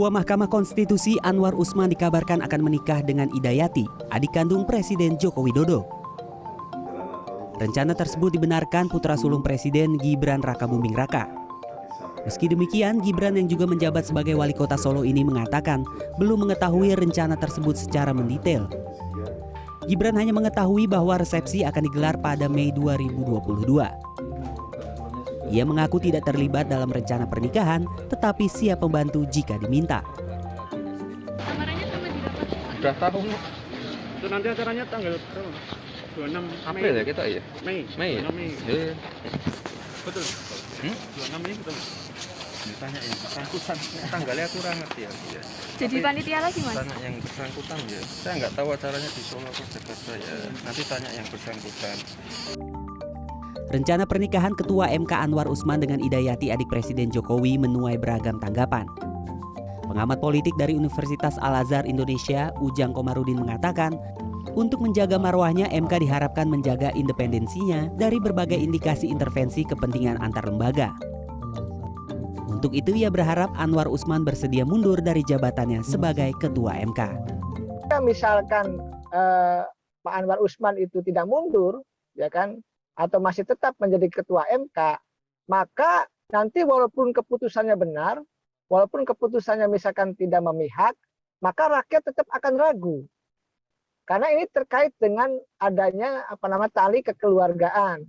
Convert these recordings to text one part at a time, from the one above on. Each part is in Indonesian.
Ketua Mahkamah Konstitusi Anwar Usman dikabarkan akan menikah dengan Ida Yati, adik kandung Presiden Joko Widodo. Rencana tersebut dibenarkan putra sulung Presiden Gibran Rakabuming Raka. Meski demikian, Gibran yang juga menjabat sebagai wali kota Solo ini mengatakan belum mengetahui rencana tersebut secara mendetail. Gibran hanya mengetahui bahwa resepsi akan digelar pada Mei 2022. Ia mengaku tidak terlibat dalam rencana pernikahan, tetapi siap membantu jika diminta. Kamarnya sama juga Pak? Sudah tahu. Itu nanti acaranya tanggal berapa? 26 April ya kita ya? Mei. Mei ya? 26 Mei. Iya. Betul. 26 Mei betul. Ditanya yang bersangkutan, tanggalnya kurang ngerti ya. Jadi panitia lagi Mas? Tanya yang bersangkutan ya. Saya nggak tahu acaranya di Solo atau Jakarta ya. Nanti tanya yang bersangkutan. Rencana pernikahan Ketua MK Anwar Usman dengan Ida Yati adik Presiden Jokowi menuai beragam tanggapan. Pengamat politik dari Universitas Al-Azhar Indonesia, Ujang Komarudin mengatakan, untuk menjaga marwahnya MK diharapkan menjaga independensinya dari berbagai indikasi intervensi kepentingan antar lembaga. Untuk itu ia berharap Anwar Usman bersedia mundur dari jabatannya sebagai Ketua MK. Misalkan Pak Anwar Usman itu tidak mundur, ya kan, atau masih tetap menjadi Ketua MK, maka nanti walaupun keputusannya benar, walaupun keputusannya misalkan tidak memihak, maka rakyat tetap akan ragu. Karena ini terkait dengan adanya tali kekeluargaan.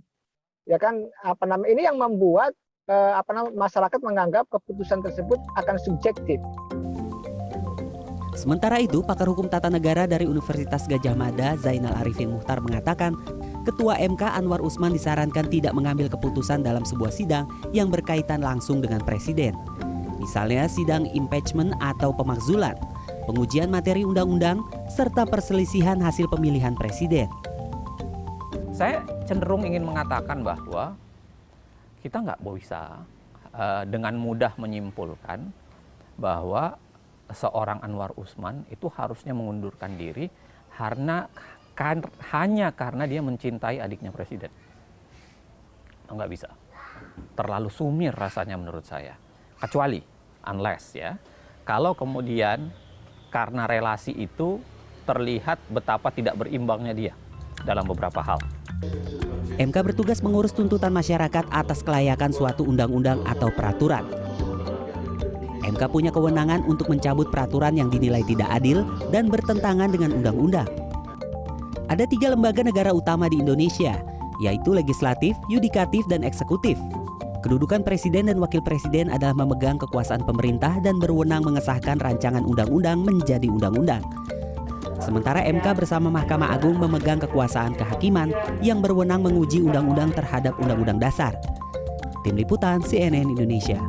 Ya kan, ini yang membuat masyarakat menganggap keputusan tersebut akan subjektif. Sementara itu, pakar hukum tata negara dari Universitas Gadjah Mada, Zainal Arifin Muhtar mengatakan, Ketua MK Anwar Usman disarankan tidak mengambil keputusan dalam sebuah sidang yang berkaitan langsung dengan Presiden. Misalnya sidang impeachment atau pemakzulan, pengujian materi undang-undang, serta perselisihan hasil pemilihan Presiden. Saya cenderung ingin mengatakan bahwa kita nggak bisa dengan mudah menyimpulkan bahwa seorang Anwar Usman itu harusnya mengundurkan diri hanya karena dia mencintai adiknya Presiden. Nggak bisa. Terlalu sumir rasanya menurut saya. Kecuali, unless ya, kalau kemudian karena relasi itu terlihat betapa tidak berimbangnya dia dalam beberapa hal. MK bertugas mengurus tuntutan masyarakat atas kelayakan suatu undang-undang atau peraturan. MK punya kewenangan untuk mencabut peraturan yang dinilai tidak adil dan bertentangan dengan undang-undang. Ada 3 lembaga negara utama di Indonesia, yaitu legislatif, yudikatif, dan eksekutif. Kedudukan presiden dan wakil presiden adalah memegang kekuasaan pemerintah dan berwenang mengesahkan rancangan undang-undang menjadi undang-undang. Sementara MK bersama Mahkamah Agung memegang kekuasaan kehakiman yang berwenang menguji undang-undang terhadap undang-undang dasar. Tim Liputan CNN Indonesia.